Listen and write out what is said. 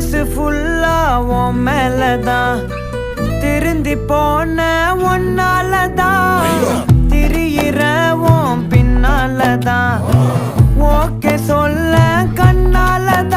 மனசு ஃபுல்லா உன் மேலதான் திருந்தி போன ஒன்னாலதான் திரியிற உன் பின்னாலதான் ஓகே சொல்ல கண்ணாலதான்